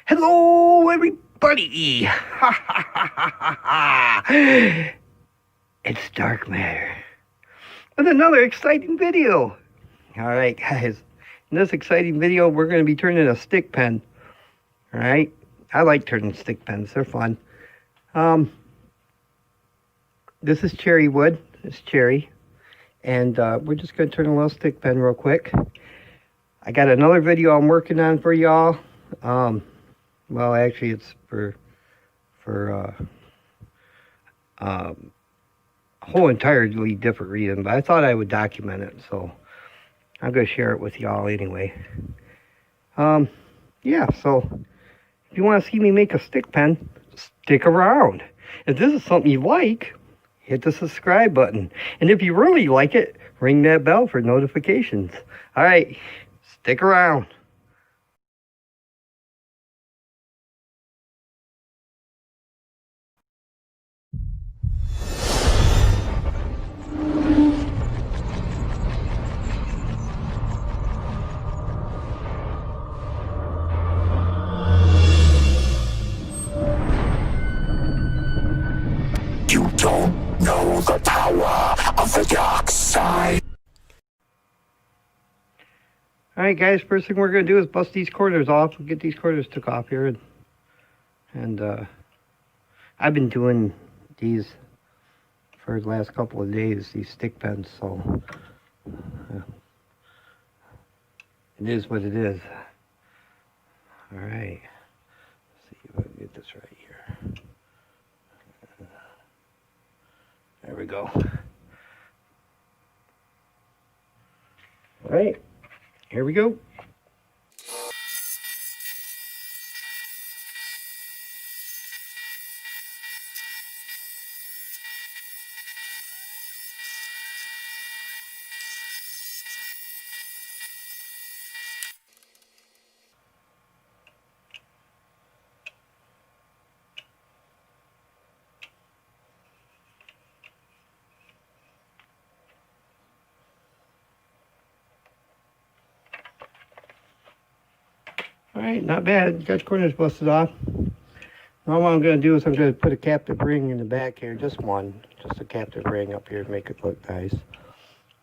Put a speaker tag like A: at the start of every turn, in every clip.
A: Hello, everybody! Ha ha ha ha ha ha! It's Dark Matter with another exciting video. All right, guys. In this exciting video, we're going to be turning a stick pen. All right, I like turning stick pens; they're fun. This is cherry wood. It's cherry, and we're just going to turn a little stick pen real quick. I got another video I'm working on for y'all. Well, actually, it's for a whole entirely different reason, but I thought I would document it, so I'm going to share it with y'all anyway. Yeah, so if you want to see me make a stick pen, stick around. If this is something you like, hit the subscribe button. And if you really like it, ring that bell for notifications. All right, stick around.
B: You don't know the power of the dark side.
A: Alright guys, first thing we're going to do is bust these quarters off. We'll get these quarters took off here. And I've been doing these for the last couple of days, these stick pens, so it is what it is. Alright, let's see if I can get this right here. There we go. Alright, here we go. Alright, not bad. Got the corners busted off. Now what I'm going to do is I'm going to put a captive ring in the back here. Just one. Just a captive ring up here to make it look nice.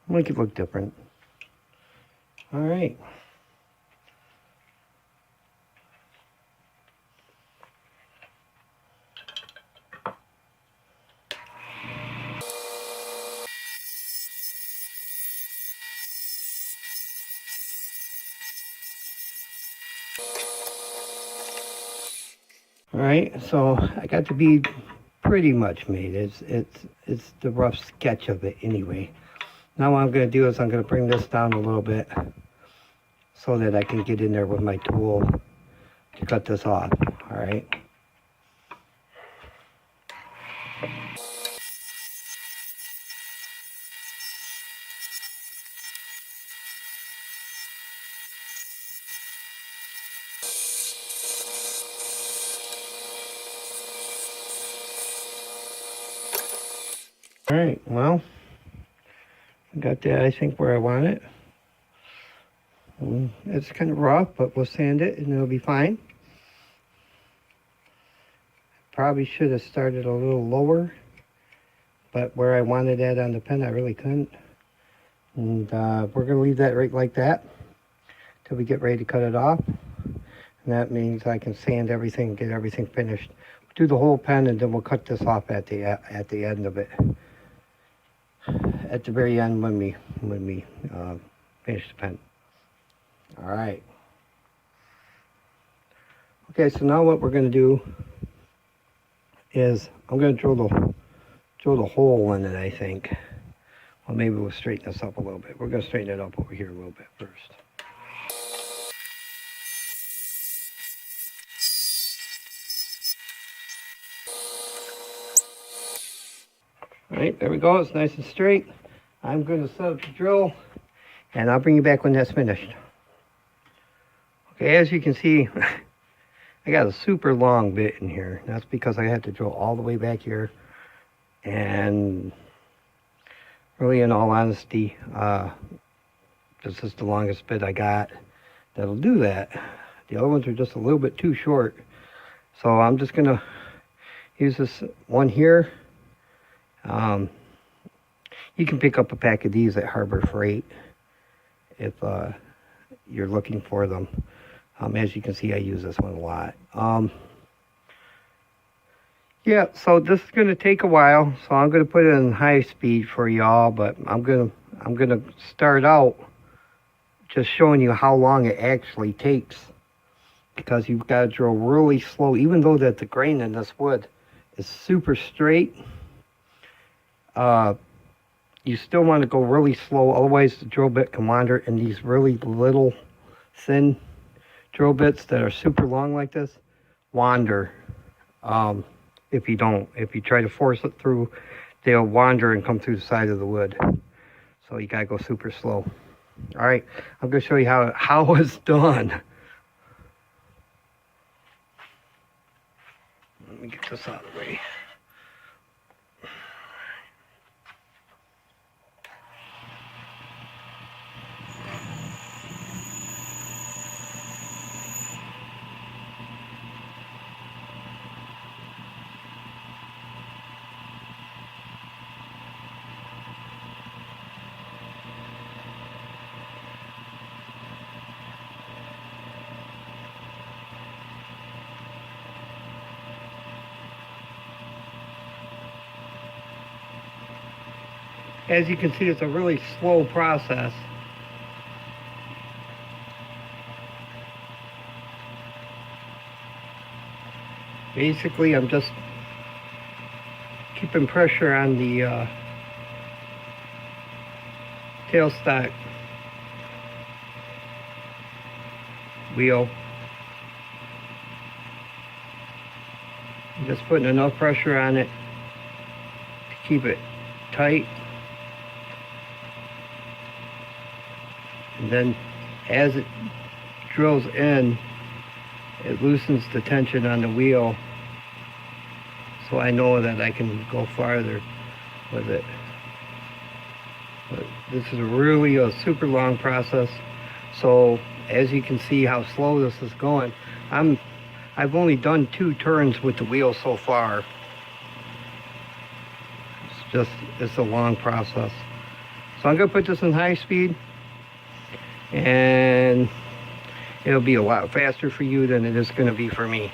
A: Make it look different. Alright. Alright, so I got the bead pretty much made. It's the rough sketch of it anyway. Now what I'm going to do is I'm going to bring this down a little bit so that I can get in there with my tool to cut this off. Alright. Alright, well, I got that, I think, where I want it. It's kind of rough, but we'll sand it and it'll be fine. Probably should have started a little lower, but where I wanted that on the pen, I really couldn't. And we're going to leave that right like that till we get ready to cut it off. And that means I can sand everything, get everything finished. Do the whole pen, and then we'll cut this off at the end of it. At the very end when we finish the pen. All right. Okay, so now what we're going to do is I'm going to drill the hole in it, I think. Well, maybe we'll straighten this up a little bit. We're going to straighten it up over here a little bit first. All right, there we go. It's nice and straight. I'm going to set up the drill, and I'll bring you back when that's finished. Okay, as you can see, I got a super long bit in here. That's because I had to drill all the way back here. And really, in all honesty, this is the longest bit I got that'll do that. The other ones are just a little bit too short. So I'm just gonna use this one here. You can pick up a pack of these at Harbor Freight if you're looking for them. As you can see, I use this one a lot. Yeah, so this is going to take a while, so I'm going to put it in high speed for y'all, but I'm going to start out just showing you how long it actually takes, because you've got to drill really slow. Even though that the grain in this wood is super straight, you still want to go really slow, otherwise the drill bit can wander, in these really little thin drill bits that are super long like this wander. If you try to force it through, they'll wander and come through the side of the wood. So you gotta go super slow. All right, I'm gonna show you how it's done. Let me get this out of the way. As you can see, it's a really slow process. Basically, I'm just keeping pressure on the tailstock wheel. I'm just putting enough pressure on it to keep it tight. And then as it drills in, it loosens the tension on the wheel, so I know that I can go farther with it. But this is really a super long process. So as you can see how slow this is going, I've only done 2 turns with the wheel so far. It's a long process. So I'm gonna put this in high speed, and it'll be a lot faster for you than it is going to be for me.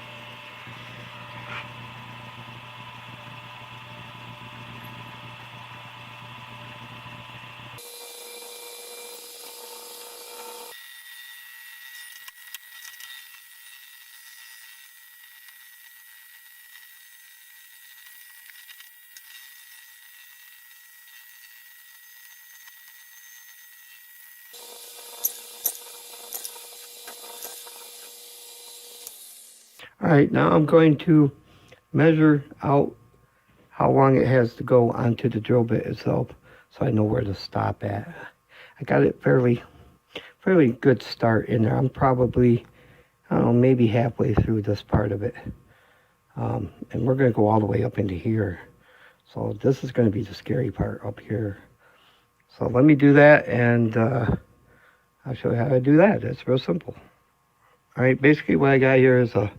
A: All right, now I'm going to measure out how long it has to go onto the drill bit itself, so I know where to stop at. I got it fairly good start in there. I'm probably, I don't know, maybe halfway through this part of it. And we're going to go all the way up into here. So this is going to be the scary part up here. So let me do that, and I'll show you how to do that. It's real simple. All right, basically what I got here is a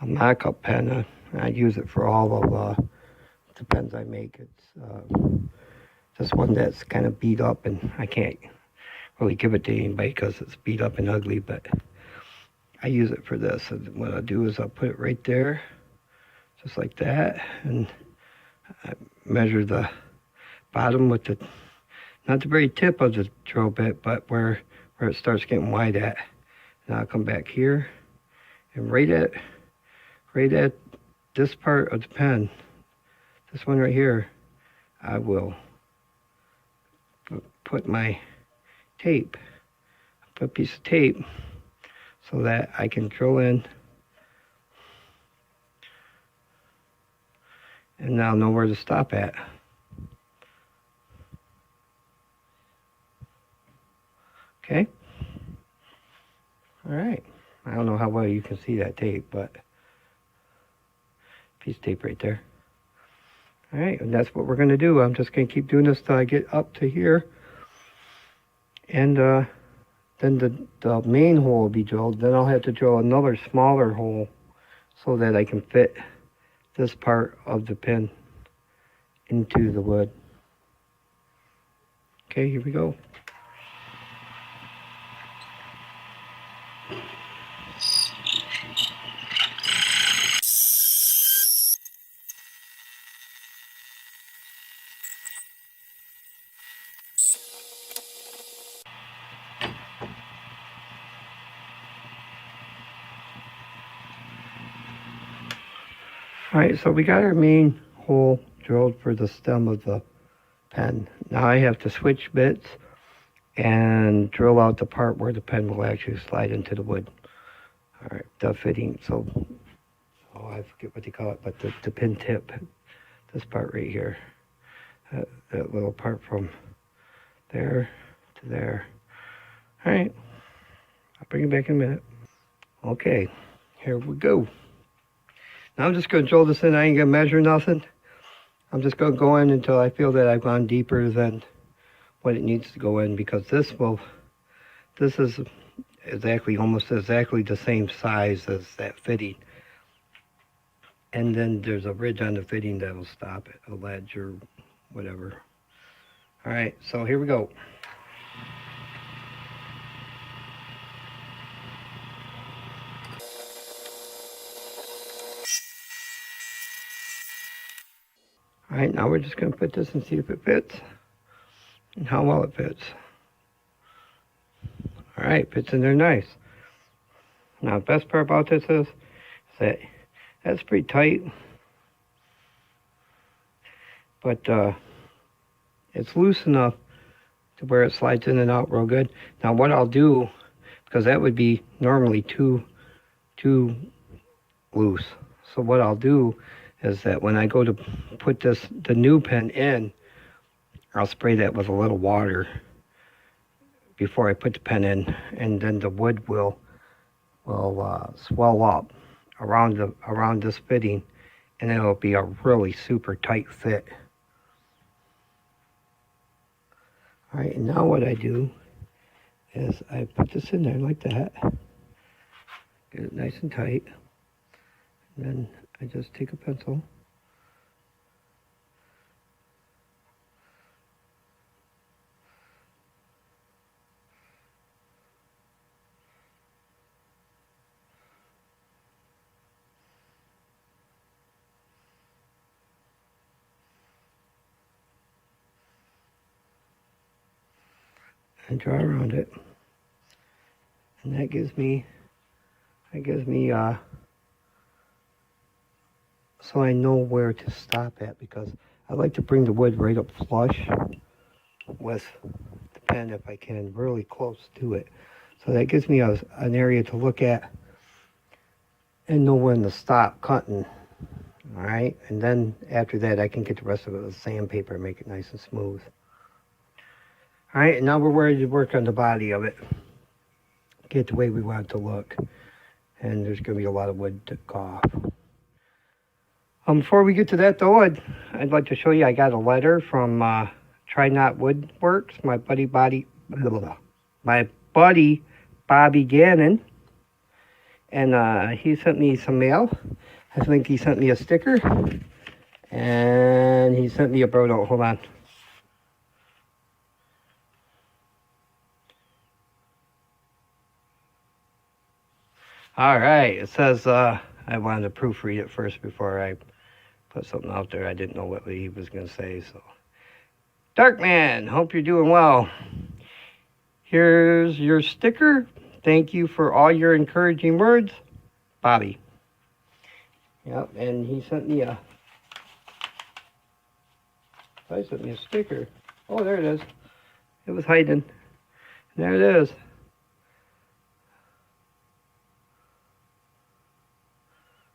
A: mock-up pen. I use it for all of the pens I make. It's just one that's kind of beat up, and I can't really give it to anybody because it's beat up and ugly, but I use it for this. And what I'll do is I'll put it right there, just like that, and I measure the bottom with the, not the very tip of the drill bit, but where it starts getting wide at. And I'll come back here, and right at this part of the pen, this one right here, I will put my tape, put a piece of tape, so that I can drill in, and now I'll know where to stop at. Okay? All right. I don't know how well you can see that tape, but piece of tape right there. All right, and that's what we're going to do. I'm just going to keep doing this till I get up to here, and then the main hole will be drilled. Then I'll have to drill another smaller hole so that I can fit this part of the pin into the wood. Okay, here we go. Alright, so we got our main hole drilled for the stem of the pen. Now I have to switch bits and drill out the part where the pen will actually slide into the wood. Alright, the fitting, so, oh, I forget what they call it, but the pin tip, this part right here, that little part from there to there. Alright, I'll bring it back in a minute. Okay, here we go. Now I'm just going to drill this in. I ain't going to measure nothing. I'm just going to go in until I feel that I've gone deeper than what it needs to go in, because this is exactly, almost exactly the same size as that fitting. And then there's a ridge on the fitting that'll stop it, a ledge or whatever. All right, so here we go. All right, now we're just going to put this and see if it fits and how well it fits. All right, fits in there nice. Now, the best part about this is that that's pretty tight, but it's loose enough to where it slides in and out real good. Now, what I'll do, because that would be normally too loose. So what I'll do is that when I go to put the new pen in, I'll spray that with a little water before I put the pen in, and then the wood will swell up around this fitting, and it'll be a really super tight fit. All right, and now what I do is I put this in there like that, get it nice and tight, and then I just take a pencil and draw around it, and that gives me so I know where to stop at, because I like to bring the wood right up flush with the pen if I can, really close to it. So that gives me an area to look at and know when to stop cutting. All right, and then after that I can get the rest of it with sandpaper and make it nice and smooth. All right, and now we're ready to work on the body of it, get the way we want it to look. And there's going to be a lot of wood to go off. Before we get to that though, I'd like to show you, I got a letter from Try Not Woodworks, my buddy Bobby Gannon. And he sent me some mail. I think he sent me a sticker. And he sent me a bro note. Hold on. All right, it says, I wanted to proofread it first before I put something out there. I didn't know what he was going to say, so. Darkman, hope you're doing well. Here's your sticker. Thank you for all your encouraging words, Bobby. Yep, and he sent me a sticker. Oh, there it is. It was hiding. There it is.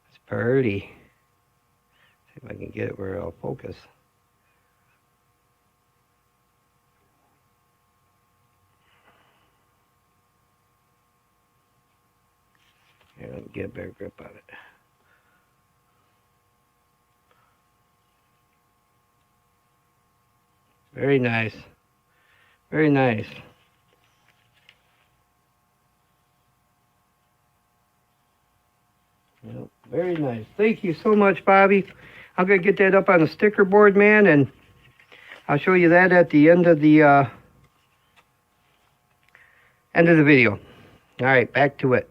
A: It's pretty. See if I can get it where it'll focus. Here, let me get a better grip on it. Very nice. Very nice. Very nice. Thank you so much, Bobby. I'm going to get that up on a sticker board, man, and I'll show you that at the end of the video. All right, back to it.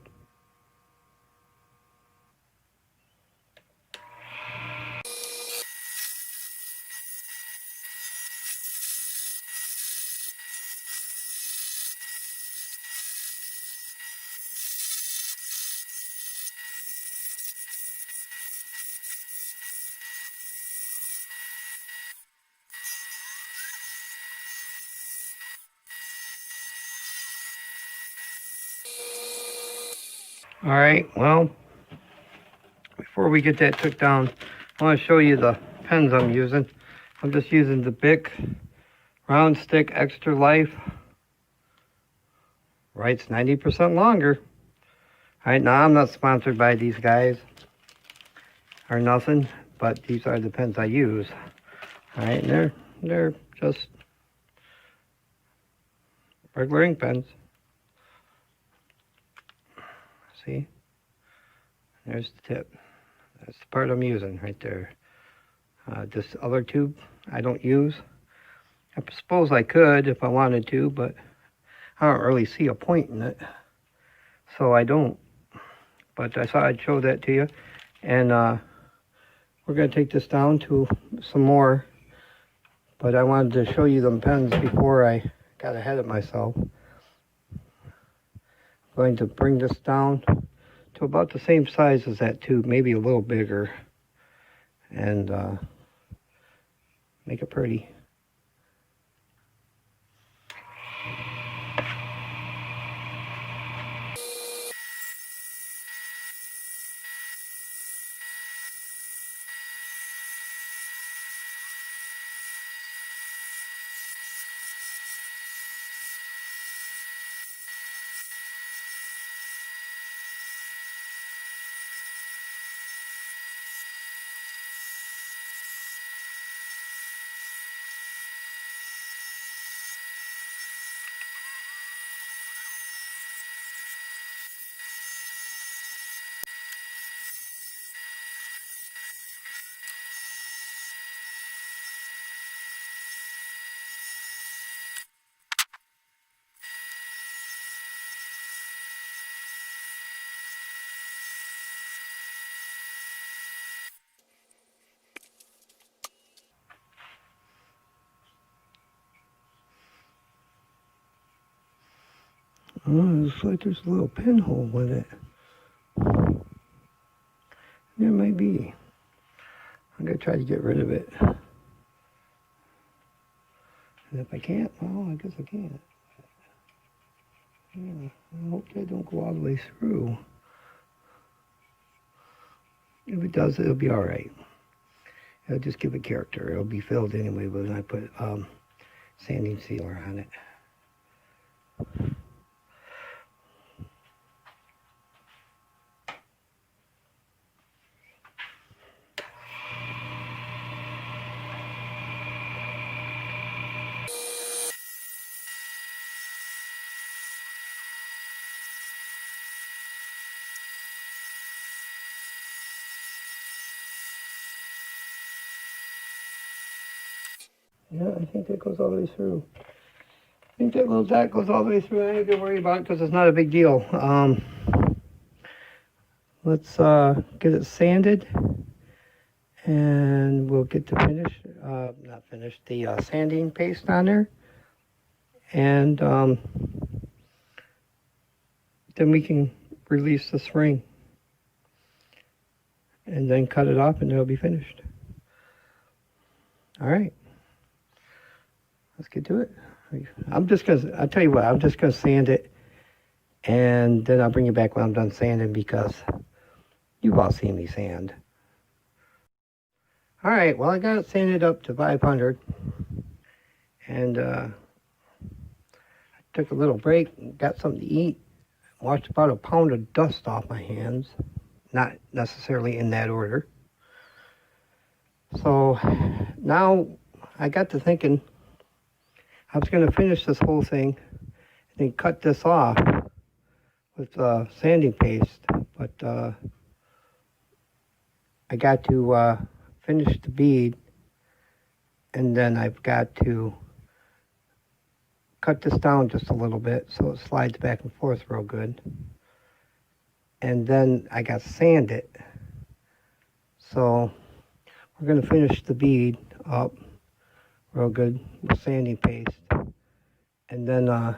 A: All right, well, before we get that took down, I want to show you the pens I'm using. I'm just using the Bic Round Stick Extra Life. Writes 90% longer. All right, now I'm not sponsored by these guys or nothing, but these are the pens I use. All right, and they're just regular ink pens. See? There's the tip. That's the part I'm using right there. This other tube I don't use. I suppose I could if I wanted to, but I don't really see a point in it. So I don't. But I thought I'd show that to you. And we're going to take this down to some more. But I wanted to show you them pens before I got ahead of myself. I'm going to bring this down to about the same size as that tube, maybe a little bigger, and make it pretty. Oh, it looks like there's a little pinhole with it. There might be. I'm going to try to get rid of it. And if I can't, well, I guess I can't. Yeah, I hope that don't go all the way through. If it does, it'll be all right. It'll just give it character. It'll be filled anyway when I put sanding sealer on it. Yeah, I think that goes all the way through. I think that little dot goes all the way through. I ain't gonna worry about it because it's not a big deal. Let's get it sanded, and we'll get the finish, not finish, the sanding paste on there, and then we can release the spring, and then cut it off, and it'll be finished. All right. Let's get to it. I'll tell you what, I'm just gonna sand it, and then I'll bring you back when I'm done sanding because you've all seen me sand. All right, well, I got it sanded up to 500, and I took a little break, got something to eat, washed about a pound of dust off my hands, not necessarily in that order. So now I got to thinking, I was going to finish this whole thing and then cut this off with sanding paste, but I got to finish the bead, and then I've got to cut this down just a little bit so it slides back and forth real good. And then I got to sand it. So we're going to finish the bead up real good with sanding paste. And then I'll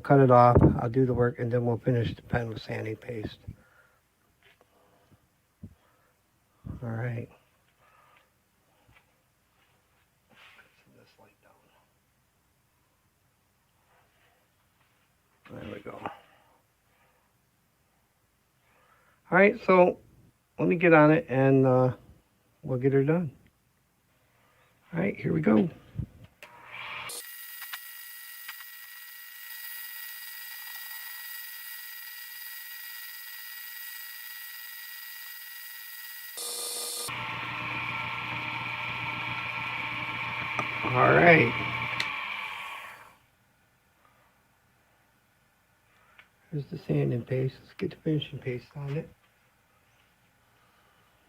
A: cut it off, I'll do the work, and then we'll finish the pen with sanding paste. All right. This light down. There we go. All right, so let me get on it and we'll get her done. All right, here we go. All right. Here's the sanding paste. Let's get the finishing paste on it.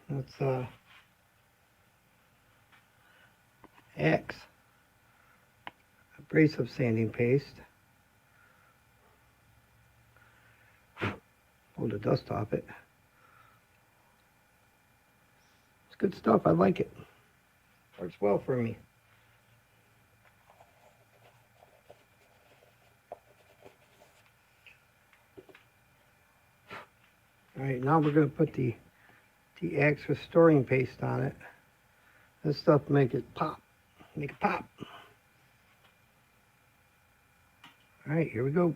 A: That's X abrasive sanding paste. Pull the dust off it. It's good stuff. I like it. Works well for me. All right, now we're going to put the Axe restoring paste on it. This stuff make it pop. Make it pop. All right, here we go.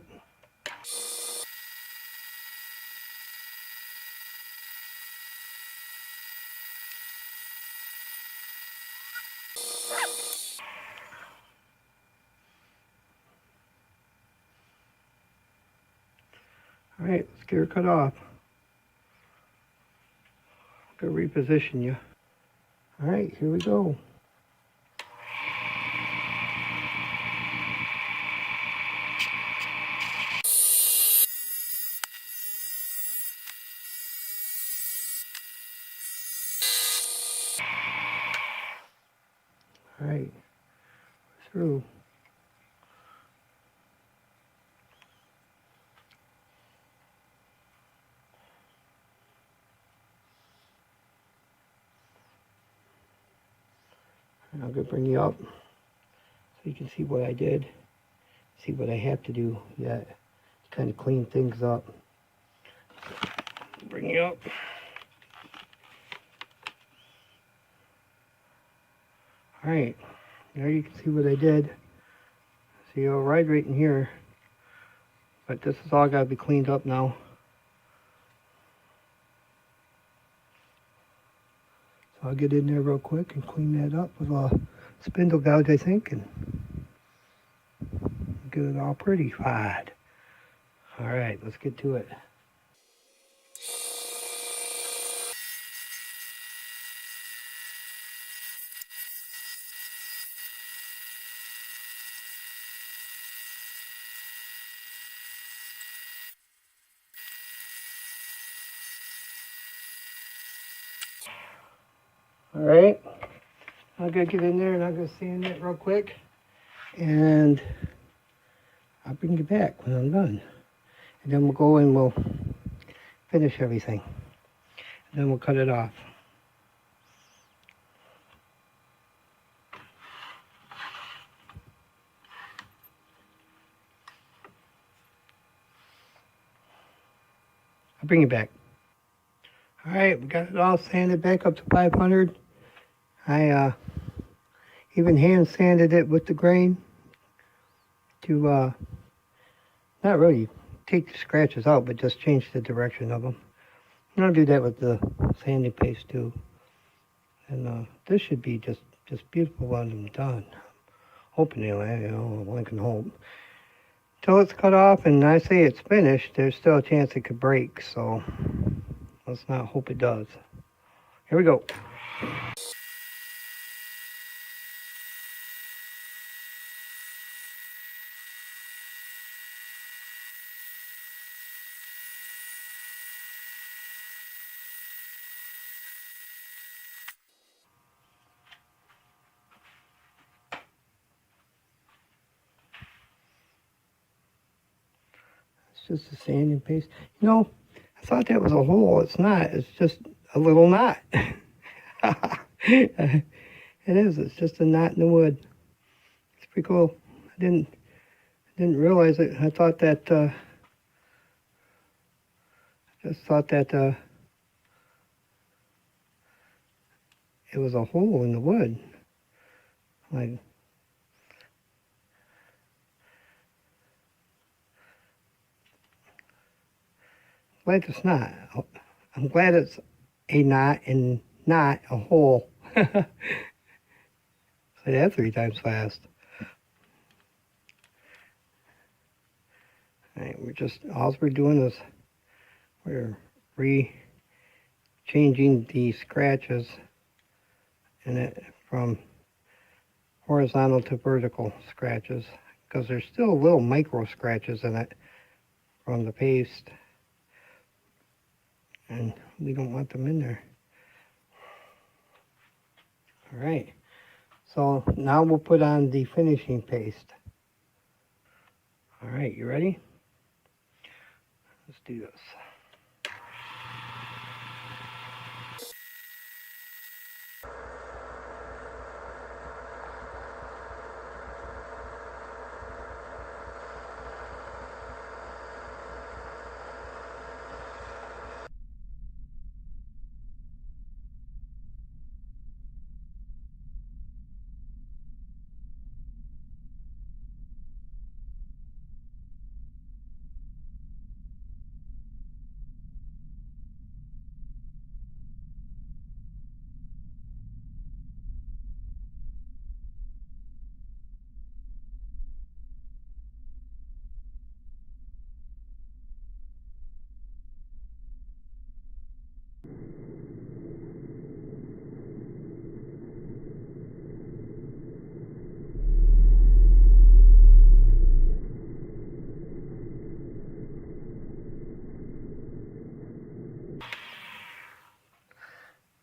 A: All right, let's get her cut off. Go reposition you. All right, here we go. All right, through. And I'm going to bring you up so you can see what I did, see what I have to do yet to kind of clean things up. Bring you up. All right, now you can see what I did. See, I'll ride right in here, but this is all got to be cleaned up now. So I'll get in there real quick and clean that up with a spindle gouge, I think, and get it all prettified. All right, let's get to it. All right, I'm gonna get in there and I'm gonna sand it real quick, and I'll bring you back when I'm done. And then we'll go and we'll finish everything. And then we'll cut it off. I'll bring you back. All right, we got it all sanded back up to 500. I even hand sanded it with the grain to not really take the scratches out, but just change the direction of them. And I'll do that with the sanding paste too. And this should be just beautiful when I'm done. Hoping anyway, you know, one can hope. Till it's cut off and I say it's finished, there's still a chance it could break, so let's not hope it does. Here we go. just a sanding paste. You know, I thought that was a hole. It's not. It's just a little knot. It is. It's just a knot in the wood. It's pretty cool. I didn't realize it. I thought that. Just thought that it was a hole in the wood. Like. Glad it's not. I'm glad it's a knot and not a hole. Say that 3 times fast. Alright, all we're doing is we're changing the scratches in it from horizontal to vertical scratches, because there's still little micro scratches in it from the paste. And we don't want them in there. All right, so now we'll put on the finishing paste. All right, you ready? Let's do this.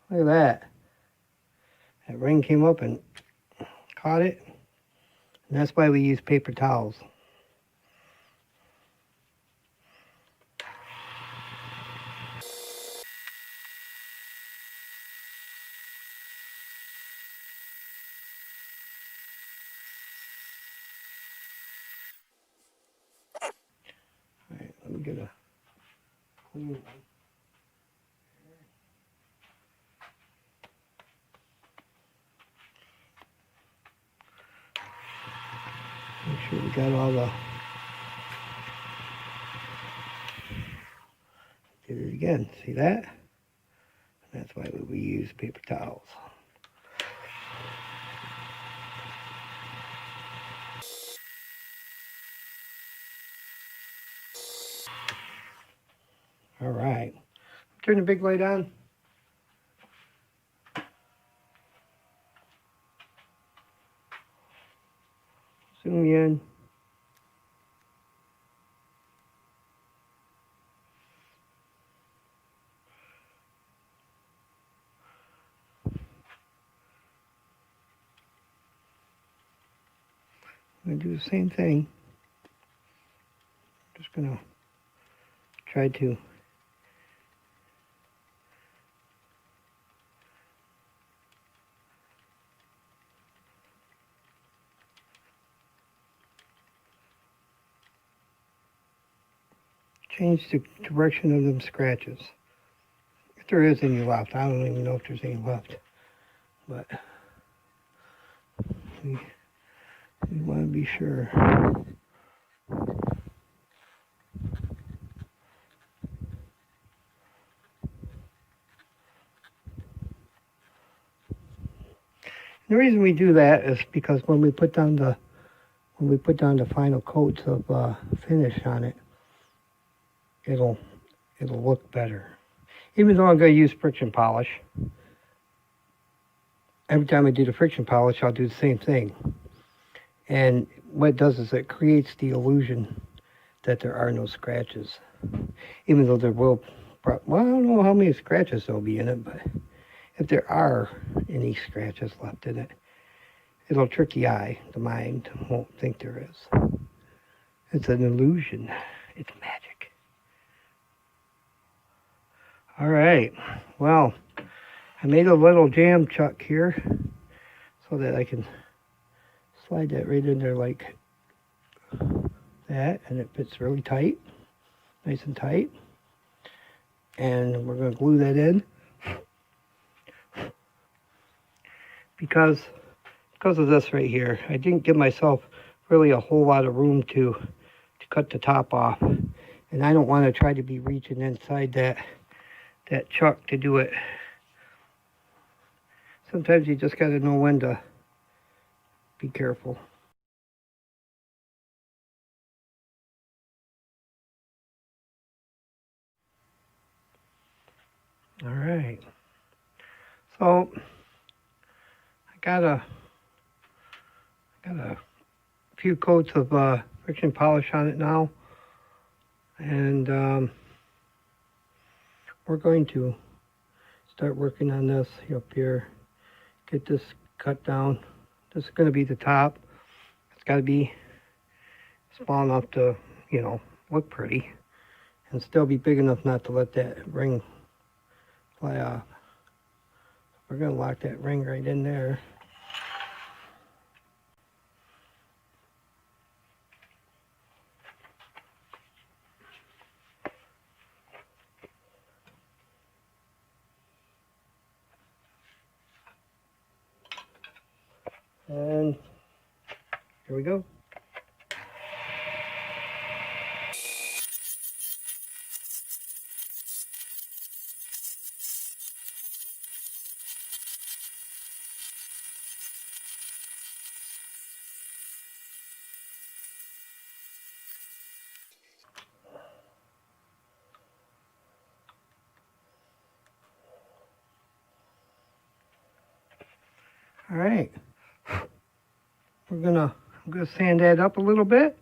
A: Look at that. That ring came up and caught it. And that's why we use paper towels. All right, let me get a clean one. Make sure we got all the. Did it again. See that? That's why we use paper towels. All right. Turn the big light on. Zoom in. I'm going to do the same thing. Just going to try to change the direction of them scratches. If there is any left. I don't even know if there's any left. But we want to be sure. The reason we do that is because when we put down the final coats of finish on it, it'll look better. Even though I'm going to use friction polish, every time I do the friction polish, I'll do the same thing. And what it does is it creates the illusion that there are no scratches, even though there will. Well, I don't know how many scratches there'll be in it, but if there are any scratches left in it, it'll trick the eye. The mind won't think there is. It's an illusion. It's magic. All right, well, I made a little jam chuck here so that I can slide that right in there like that, and it fits really tight, nice and tight. And we're going to glue that in because of this right here. I didn't give myself really a whole lot of room to cut the top off, and I don't want to try to be reaching inside that chuck to do it. Sometimes you just got to know when to be careful. All right, so I got a few coats of friction polish on it now, and we're going to start working on this up here. Get this cut down. This is going to be the top. It's got to be small enough to, you know, look pretty, and still be big enough not to let that ring fly off. We're going to lock that ring right in there. And here we go. All right. I'm gonna sand that up a little bit.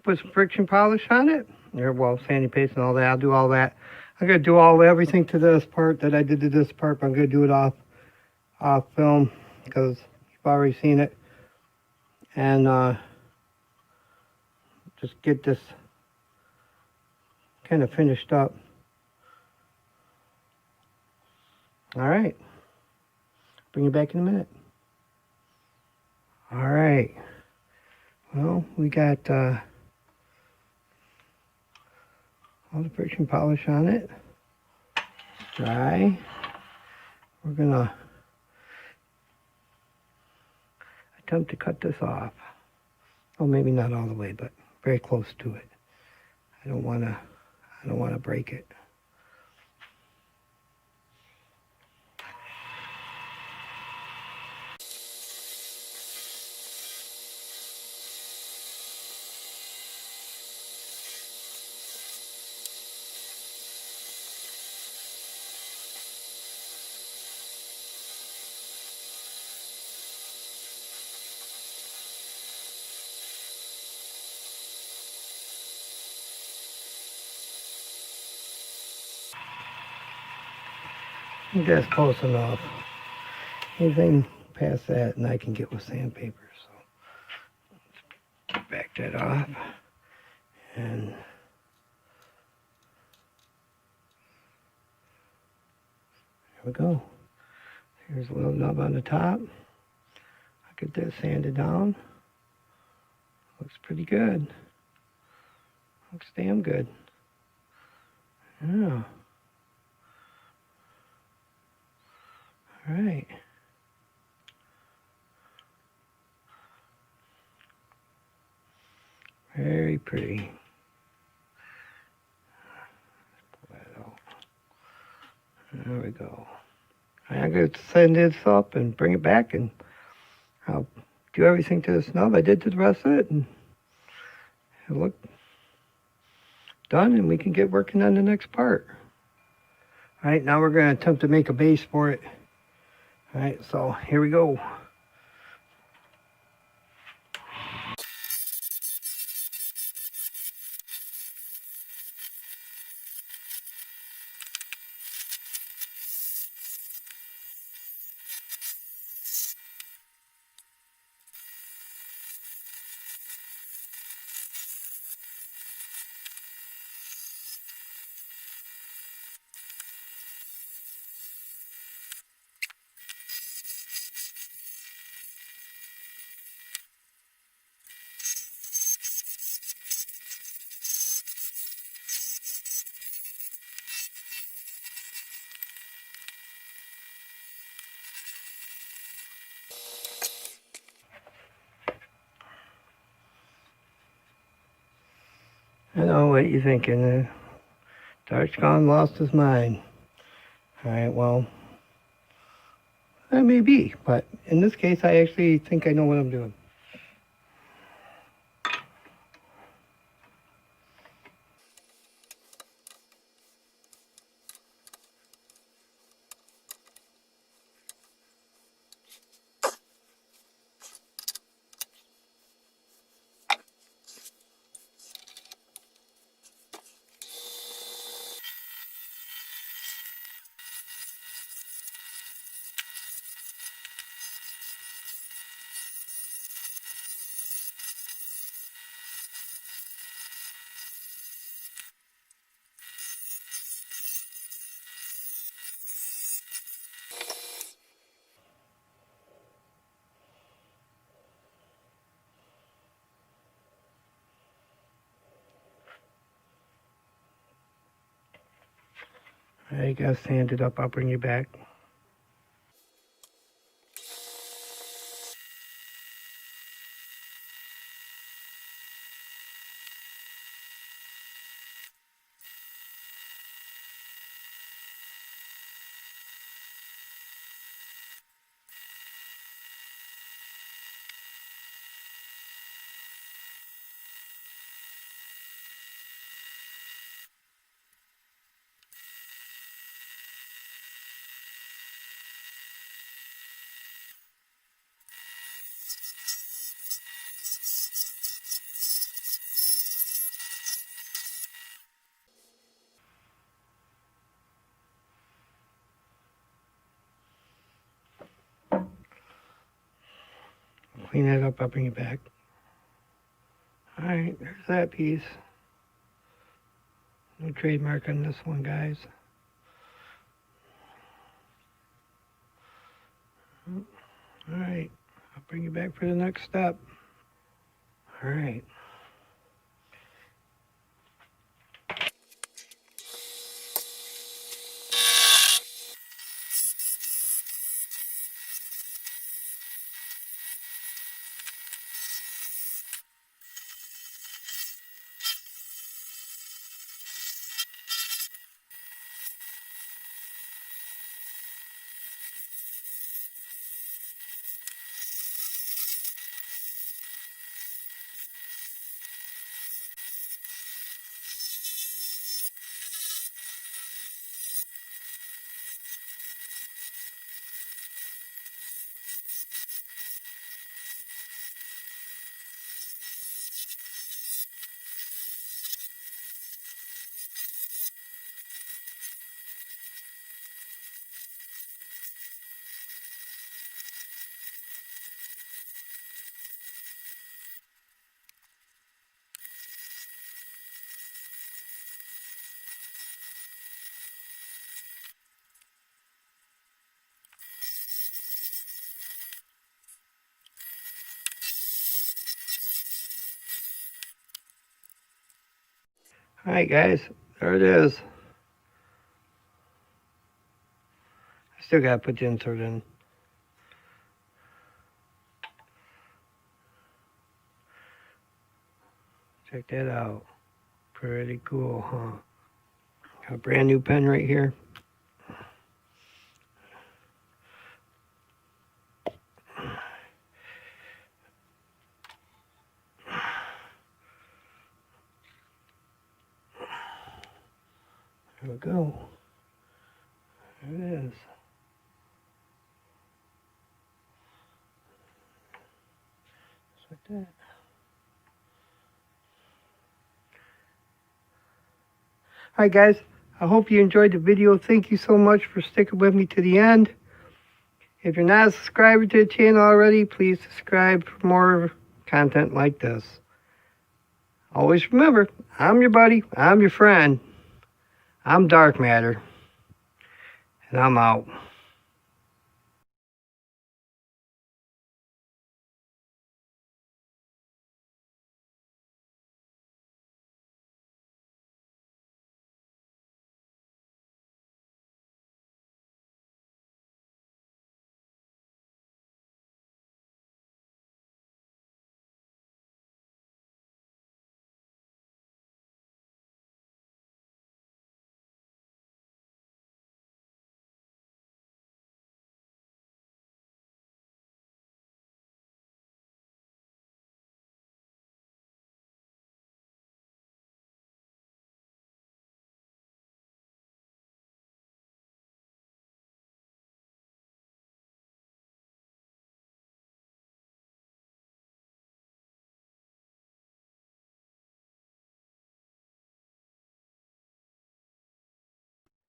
A: Put some friction polish on it. There, well, sandy paste and all that. I'll do all that. I'm gonna do everything to this part that I did to this part. But I'm gonna do it off film because you've already seen it. And just get this kind of finished up. All right. Bring you back in a minute. All right. Well, we got all the friction polish on it. It's dry. We're gonna attempt to cut this off. Well, maybe not all the way, but very close to it. I don't wanna break it. I think that's close enough. Anything past that, and I can get with sandpaper. So back that off, and there we go. Here's a little nub on the top. I'll get that sanded down. Looks pretty good. Looks damn good. Yeah. All right. Very pretty. Pull that out. There we go. I'm going to send this up and bring it back, and I'll do everything to the snub I did to the rest of it, and it'll look done, and we can get working on the next part. All right, now we're going to attempt to make a base for it. All right, so here we go. I know what you're thinking. Dark's gone, lost his mind. Alright, well, that may be, but in this case, I actually think I know what I'm doing. Alright, you gotta stand it up, I'll bring you back. Clean that up, I'll bring you back. Alright, there's that piece. No trademark on this one, guys. Alright, I'll bring you back for the next step. Alright. Alright guys, there it is. I still gotta put the insert in. Check that out. Pretty cool, huh? Got a brand new pen right here. There we go. There it is. Just like that. Alright guys, I hope you enjoyed the video. Thank you so much for sticking with me to the end. If you're not a subscriber to the channel already, please subscribe for more content like this. Always remember, I'm your buddy, I'm your friend, I'm Dark Matter, and I'm out.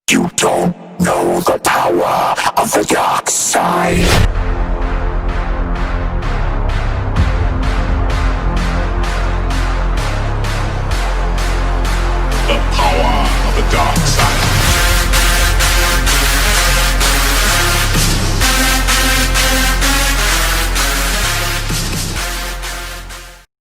B: You don't know the power of the dark side.